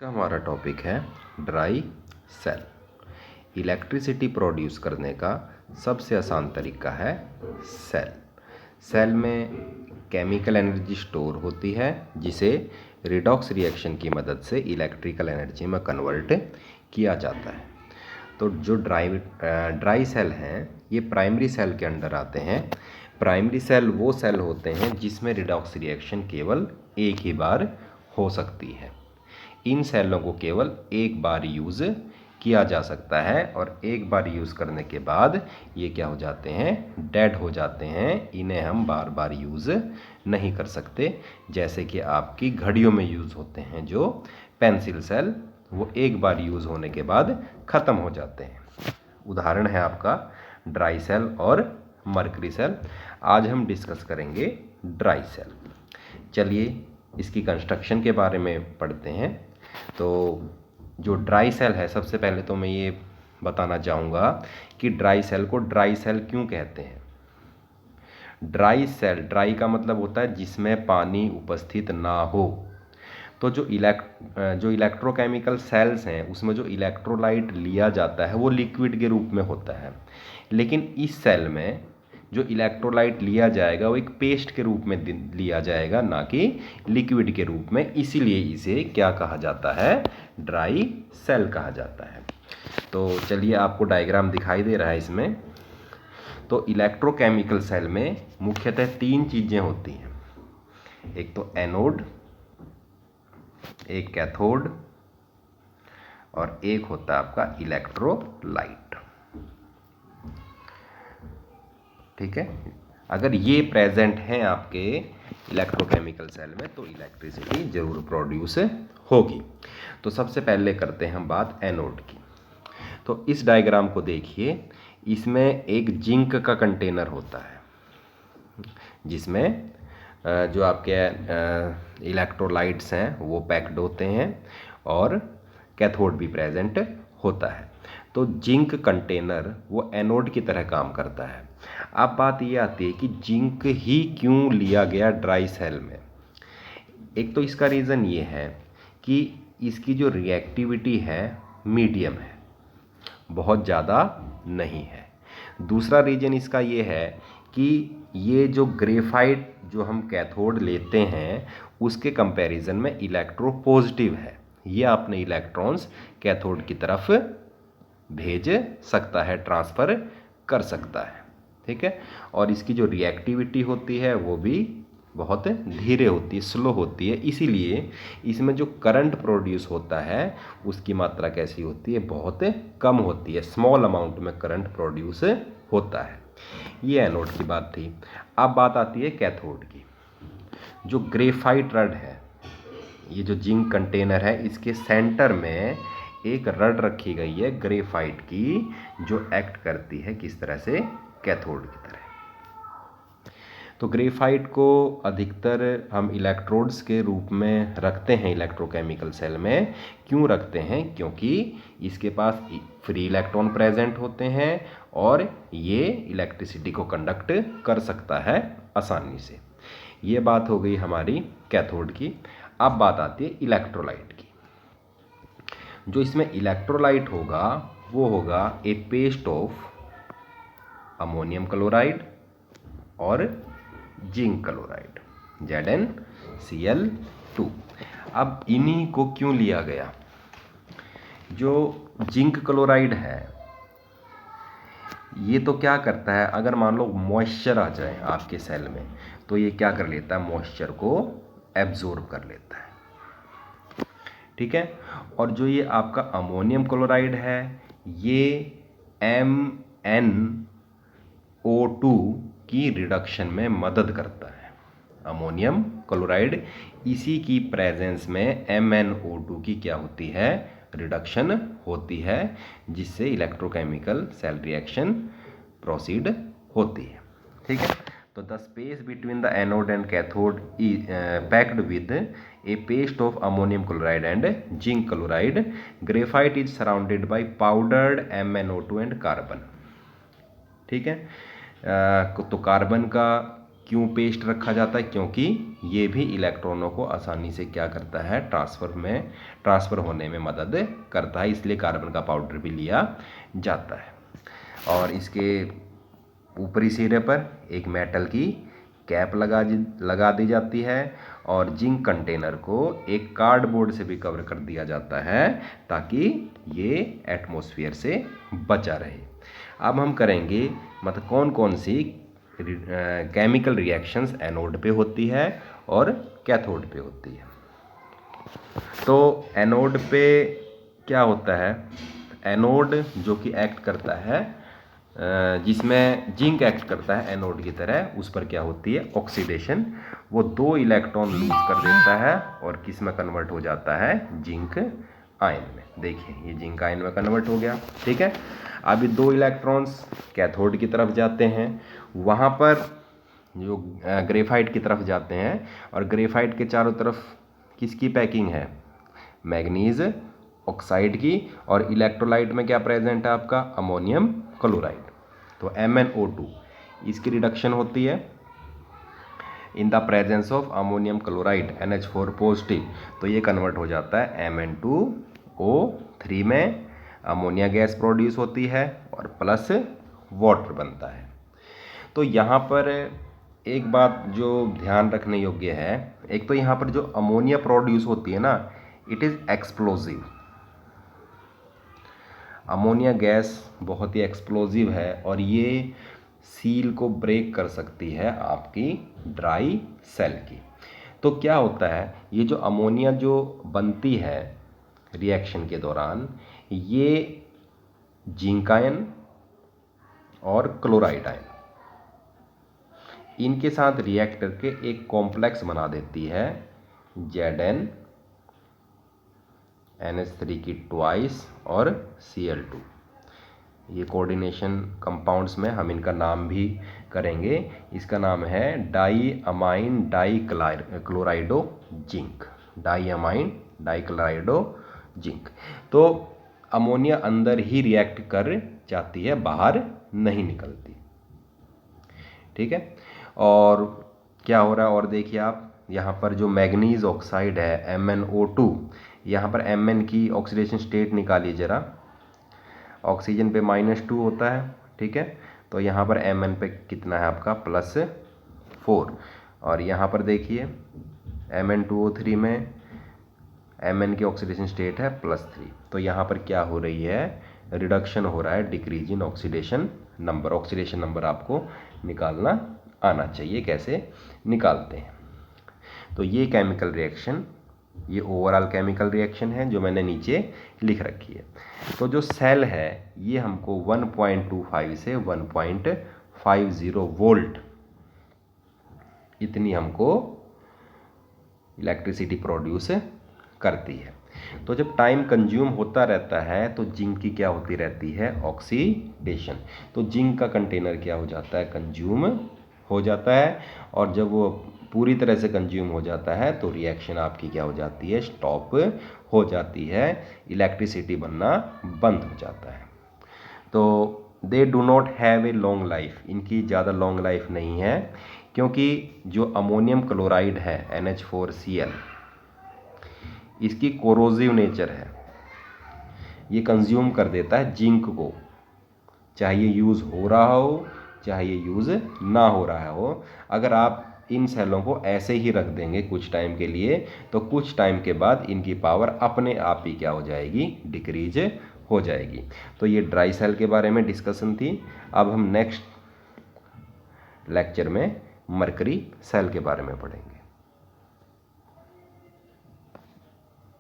का हमारा टॉपिक है ड्राई सेल। इलेक्ट्रिसिटी प्रोड्यूस करने का सबसे आसान तरीका है सेल। सेल में केमिकल एनर्जी स्टोर होती है जिसे रिडॉक्स रिएक्शन की मदद से इलेक्ट्रिकल एनर्जी में कन्वर्ट किया जाता है। तो जो ड्राई सेल हैं ये प्राइमरी सेल के अंडर आते हैं। प्राइमरी सेल वो सेल होते हैं जिसमें रिडॉक्स रिएक्शन केवल एक ही बार हो सकती है। इन सेलों को केवल एक बार यूज़ किया जा सकता है और एक बार यूज़ करने के बाद ये क्या हो जाते हैं, डेड हो जाते हैं। इन्हें हम बार बार यूज़ नहीं कर सकते। जैसे कि आपकी घड़ियों में यूज़ होते हैं जो पेंसिल सेल, वो एक बार यूज़ होने के बाद ख़त्म हो जाते हैं। उदाहरण है आपका ड्राई सेल और मरकरी सेल। आज हम डिस्कस करेंगे ड्राई सेल। चलिए इसकी कंस्ट्रक्शन के बारे में पढ़ते हैं। तो जो ड्राई सेल है, सबसे पहले तो मैं ये बताना चाहूँगा कि ड्राई सेल को ड्राई सेल क्यों कहते हैं। ड्राई सेल, ड्राई का मतलब होता है जिसमें पानी उपस्थित ना हो। तो जो इलेक्ट्रोकेमिकल सेल्स हैं उसमें जो इलेक्ट्रोलाइट लिया जाता है वो लिक्विड के रूप में होता है, लेकिन इस सेल में जो इलेक्ट्रोलाइट लिया जाएगा वो एक पेस्ट के रूप में लिया जाएगा, ना कि लिक्विड के रूप में। इसीलिए इसे क्या कहा जाता है, ड्राई सेल कहा जाता है। तो चलिए आपको डायग्राम दिखाई दे रहा है इसमें। तो इलेक्ट्रोकेमिकल सेल में मुख्यतः तीन चीज़ें होती हैं, एक तो एनोड, एक कैथोड और एक होता है आपका इलेक्ट्रोलाइट। ठीक है, अगर ये प्रेजेंट हैं आपके इलेक्ट्रोकेमिकल सेल में तो इलेक्ट्रिसिटी जरूर प्रोड्यूस होगी। तो सबसे पहले करते हैं हम बात एनोड की। तो इस डायग्राम को देखिए, इसमें एक जिंक का कंटेनर होता है जिसमें जो आपके इलेक्ट्रोलाइट्स हैं वो पैक्ड होते हैं और कैथोड भी प्रेजेंट होता है। तो जिंक कंटेनर वो एनोड की तरह काम करता है। अब बात ये आती है कि जिंक ही क्यों लिया गया ड्राई सेल में। एक तो इसका रीज़न ये है कि इसकी जो रिएक्टिविटी है मीडियम है, बहुत ज़्यादा नहीं है। दूसरा रीज़न इसका ये है कि ये जो ग्रेफाइट जो हम कैथोड लेते हैं उसके कंपैरिजन में इलेक्ट्रोपॉजिटिव है। ये अपने इलेक्ट्रॉन्स कैथोड की तरफ भेज सकता है, ट्रांसफ़र कर सकता है। ठीक है, और इसकी जो रिएक्टिविटी होती है वो भी बहुत धीरे होती है, स्लो होती है। इसीलिए इसमें जो करंट प्रोड्यूस होता है उसकी मात्रा कैसी होती है, बहुत कम होती है। स्मॉल अमाउंट में करंट प्रोड्यूस होता है। ये एनोड की बात थी। अब बात आती है कैथोड की। जो ग्रेफाइट रड है, ये जो जिंक कंटेनर है, इसके सेंटर में एक रड रखी गई है ग्रेफाइट की, जो एक्ट करती है किस तरह से, कैथोड की तरह। तो ग्रेफाइट को अधिकतर हम इलेक्ट्रोड्स के रूप में रखते हैं इलेक्ट्रोकेमिकल सेल में। क्यों रखते हैं, क्योंकि इसके पास फ्री इलेक्ट्रॉन प्रेजेंट होते हैं और ये इलेक्ट्रिसिटी को कंडक्ट कर सकता है आसानी से। ये बात हो गई हमारी कैथोड की। अब बात आती है इलेक्ट्रोलाइट की। जो इसमें इलेक्ट्रोलाइट होगा वो होगा ए पेस्ट ऑफ अमोनियम क्लोराइड और जिंक क्लोराइड, ZnCl2। अब इन्हीं को क्यों लिया गया। जो जिंक क्लोराइड है ये तो क्या करता है, अगर मान लो मॉइस्चर आ जाए आपके सेल में तो ये क्या कर लेता है, मॉइस्चर को एब्जॉर्ब कर लेता है। ठीक है, और जो ये आपका अमोनियम क्लोराइड है ये MnO2 की रिडक्शन में मदद करता है। अमोनियम क्लोराइड, इसी की प्रेजेंस में MnO2 की क्या होती है, रिडक्शन होती है, जिससे इलेक्ट्रोकेमिकल सेल रिएक्शन प्रोसीड होती है। ठीक है, तो the space between the anode and cathode packed with A paste of ammonium chloride and zinc chloride. Graphite is surrounded by powdered MnO2 and carbon. ठीक है, तो कार्बन का क्यों पेस्ट रखा जाता है? क्योंकि ये भी इलेक्ट्रॉनों को आसानी से क्या करता है, ट्रांसफ़र होने में मदद करता है, इसलिए कार्बन का पाउडर भी लिया जाता है। और इसके ऊपरी सिरे पर एक मेटल की कैप लगा दी जाती है और जिंक कंटेनर को एक कार्डबोर्ड से भी कवर कर दिया जाता है ताकि ये एटमॉस्फेयर से बचा रहे। अब हम करेंगे मतलब कौन कौन सी केमिकल रिएक्शंस एनोड पे होती है और कैथोड पे होती है। तो एनोड पे क्या होता है, एनोड जो कि एक्ट करता है, जिसमें जिंक एक्ट करता है एनोड की तरह, उस पर क्या होती है, ऑक्सीडेशन। वो 2 इलेक्ट्रॉन लूज कर देता है और किस में कन्वर्ट हो जाता है, जिंक आयन में। देखिए ये जिंक आयन में कन्वर्ट हो गया, ठीक है। अब ये 2 इलेक्ट्रॉन्स कैथोड की तरफ जाते हैं, वहाँ पर जो ग्रेफाइट की तरफ जाते हैं और ग्रेफाइट के चारों तरफ किसकी पैकिंग है, मैग्नीज ऑक्साइड की, और इलेक्ट्रोलाइट में क्या प्रेजेंट है आपका, अमोनियम क्लोराइड। तो MnO2 इसकी रिडक्शन होती है in the presence of ammonium chloride NH4 positive, तो ये कन्वर्ट हो जाता है Mn2O3 में, अमोनिया गैस प्रोड्यूस होती है और प्लस वाटर बनता है। तो यहाँ पर एक बात जो ध्यान रखने योग्य है, एक तो यहाँ पर जो अमोनिया प्रोड्यूस होती है ना, it is explosive. Ammonia gas बहुत ही एक्सप्लोजिव है और ये सील को ब्रेक कर सकती है आपकी ड्राई सेल की। तो क्या होता है, ये जो अमोनिया जो बनती है रिएक्शन के दौरान, ये जिंक आयन और क्लोराइड आयन इनके साथ रिएक्ट करके एक कॉम्प्लेक्स बना देती है, Zn NH3 की ट्वाइस और Cl2। ये कोऑर्डिनेशन कंपाउंड्स में हम इनका नाम भी करेंगे, इसका नाम है डाईअमाइन डाईक्लोराइडो जिंक, डाईअमाइन डाईक्लोराइडो जिंक। तो अमोनिया अंदर ही रिएक्ट कर जाती है, बाहर नहीं निकलती, ठीक है। और क्या हो रहा है, और देखिए आप यहाँ पर जो मैग्नीज ऑक्साइड है MnO2, यहाँ पर Mn की ऑक्सीडेशन स्टेट निकालिए ज़रा, ऑक्सीजन पे -2 होता है, ठीक है। तो यहाँ पर Mn पे कितना है आपका, +4, और यहाँ पर देखिए Mn2O3 में Mn की ऑक्सीडेशन स्टेट है +3। तो यहाँ पर क्या हो रही है, रिडक्शन हो रहा है, decrease in oxidation number. Oxidation number आपको निकालना आना चाहिए, कैसे निकालते हैं। तो ये केमिकल रिएक्शन, ये ओवरऑल केमिकल रिएक्शन है जो मैंने नीचे लिख रखी है। तो जो सेल है ये हमको 1.25 से 1.50 वोल्ट इतनी हमको इलेक्ट्रिसिटी प्रोड्यूस करती है। तो जब टाइम कंज्यूम होता रहता है तो जिंक की क्या होती रहती है, ऑक्सीडेशन। तो जिंक का कंटेनर क्या हो जाता है, कंज्यूम हो जाता है, और जब वो पूरी तरह से कंज्यूम हो जाता है तो रिएक्शन आपकी क्या हो जाती है, स्टॉप हो जाती है, इलेक्ट्रिसिटी बनना बंद हो जाता है। तो they do not have a long life, इनकी ज़्यादा लॉन्ग लाइफ नहीं है, क्योंकि जो अमोनियम क्लोराइड है NH4Cl, इसकी कोरोजिव नेचर है, ये कंज्यूम कर देता है जिंक को, चाहे ये यूज़ हो रहा हो चाहे ये यूज़ ना हो रहा हो। अगर आप इन सेलों को ऐसे ही रख देंगे कुछ टाइम के लिए, तो कुछ टाइम के बाद इनकी पावर अपने आप ही क्या हो जाएगी, डिक्रीज हो जाएगी। तो ये ड्राई सेल के बारे में डिस्कशन थी। अब हम नेक्स्ट लेक्चर में मरकरी सेल के बारे में पढ़ेंगे।